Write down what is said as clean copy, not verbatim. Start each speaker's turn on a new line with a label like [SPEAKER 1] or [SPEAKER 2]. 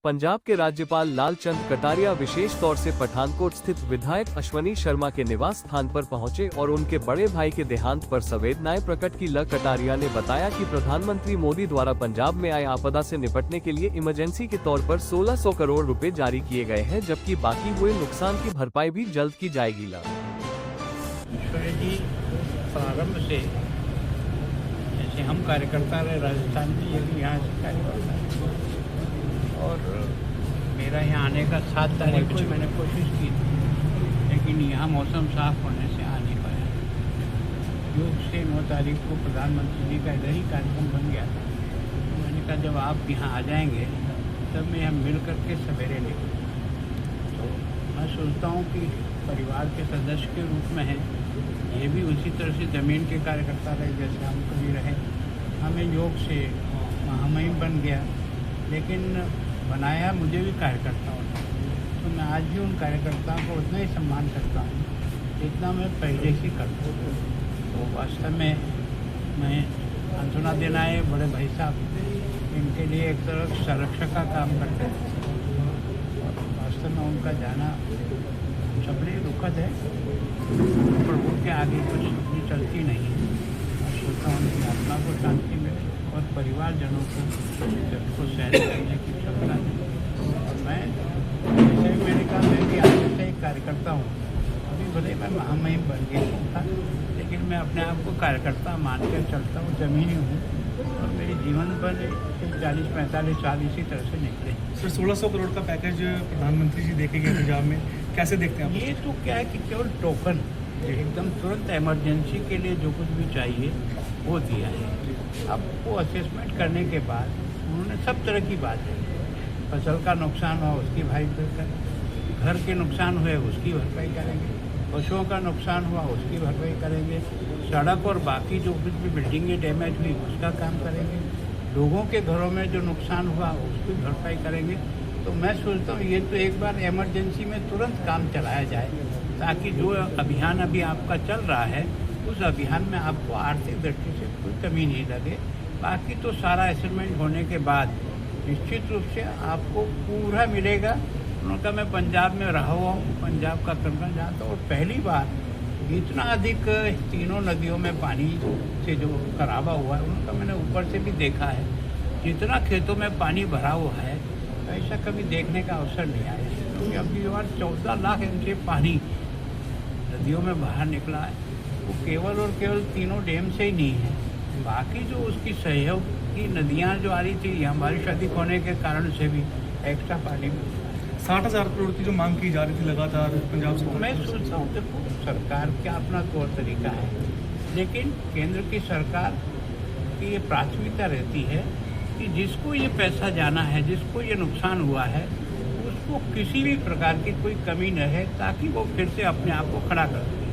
[SPEAKER 1] पंजाब के राज्यपाल लालचंद कटारिया विशेष तौर से पठानकोट स्थित विधायक अश्वनी शर्मा के निवास स्थान पर पहुंचे और उनके बड़े भाई के देहांत पर संवेदनाएं प्रकट की। कटारिया ने बताया कि प्रधानमंत्री मोदी द्वारा पंजाब में आए आपदा से निपटने के लिए इमरजेंसी के तौर पर 1600 करोड़ रुपए जारी किए गए हैं, जबकि बाकी हुए नुकसान की भरपाई भी जल्द की जाएगी।
[SPEAKER 2] प्रारंभ से जैसे हम कार्यकर्ता रहे राजस्थान में, ये भी यहाँ से कार्यकर्ता है और मेरा यहाँ आने का 7 तारीख को मैंने कोशिश की थी, लेकिन यहाँ मौसम साफ होने से आ नहीं पाया। योग से 9 तारीख को प्रधानमंत्री जी का इधर ही कार्यक्रम बन गया था। तो मैंने कहा जब आप यहाँ आ जाएंगे तब मैं हम मिल करके सवेरे निकलें। तो मैं सोचता हूँ कि परिवार के सदस्य के रूप में है, ये भी उसी तरह से ज़मीन के कार्यकर्ता रहे जैसे हम कभी रहे। हमें योग से महामहिम बन गया, लेकिन बनाया मुझे भी कार्यकर्ता होता। तो मैं आज भी उन कार्यकर्ताओं को उतना ही सम्मान करता हूँ जितना मैं पहले से करता हूँ। तो वास्तव में मैं सांत्वना देना है बड़े भाई साहब, इनके लिए एक तरह संरक्षक का काम करते हैं और वास्तव में उनका जाना सबसे दुखद है। प्रभु के आगे कुछ भी चलती नहीं है। मैं सोचता हूँ उनकी आत्मा को शांति मिले और परिवारजनों को सबको सहन करने की क्षमता है। और मैं जैसे भी मैंने कहा मैं भी आगे से एक कार्यकर्ता हूँ। अभी भले मैं महामहिम बन गया था, लेकिन मैं अपने आप को कार्यकर्ता मान कर चलता हूँ, ज़मीनी हूँ और मेरे जीवन पर 40-45 साल इसी तरह से निकले।
[SPEAKER 3] सर 1600 करोड़ का पैकेज प्रधानमंत्री जी देखे गए पंजाब में, कैसे देखते हैं आप?
[SPEAKER 2] ये तो क्या है कि केवल टोकन, एकदम तुरंत इमरजेंसी के लिए जो कुछ भी चाहिए वो दिया है। अब वो असेसमेंट करने के बाद उन्होंने सब तरह की बात है। फसल का नुकसान हुआ उसकी भरपाई करेंगे, घर के नुकसान हुए उसकी भरपाई करेंगे, पशुओं का नुकसान हुआ उसकी भरपाई करेंगे, सड़क और बाकी जो कुछ भी बिल्डिंगें डैमेज हुई उसका काम करेंगे, लोगों के घरों में जो नुकसान हुआ उसकी भरपाई करेंगे। तो मैं सोचता हूँ ये तो एक बार इमरजेंसी में तुरंत काम चलाया जाए, ताकि जो अभियान अभी आपका चल रहा है उस अभियान में आपको आर्थिक दृष्टि से कोई कमी नहीं लगे। बाकी तो सारा असेसमेंट होने के बाद निश्चित रूप से आपको पूरा मिलेगा। उनका मैं पंजाब में रहा हुआ हूँ, पंजाब का करना चाहता हूँ और पहली बार इतना अधिक तीनों नदियों में पानी से जो खराबा हुआ है उनका मैंने ऊपर से भी देखा है। जितना खेतों में पानी भरा हुआ है ऐसा कभी देखने का अवसर नहीं आया, क्योंकि अभी बार 14 लाख एमसी पानी नदियों में बाहर निकला है। वो केवल और केवल तीनों डैम से ही नहीं है, बाकी जो उसकी सहयोग की नदियाँ जो आ रही थी यहाँ बारिश अधिक होने के कारण से भी एक्स्ट्रा पानी मिलता है।
[SPEAKER 3] 60,000 करोड़ की जो मांग की जा रही थी लगातार पंजाब से,
[SPEAKER 2] मैं सोचता हूँ देखो सरकार का अपना तौर तरीका है, लेकिन केंद्र की सरकार की ये प्राथमिकता रहती है कि जिसको ये पैसा जाना है, जिसको ये नुकसान हुआ है, उसको किसी भी प्रकार की कोई कमी न है, ताकि वो फिर से अपने आप को खड़ा कर सके।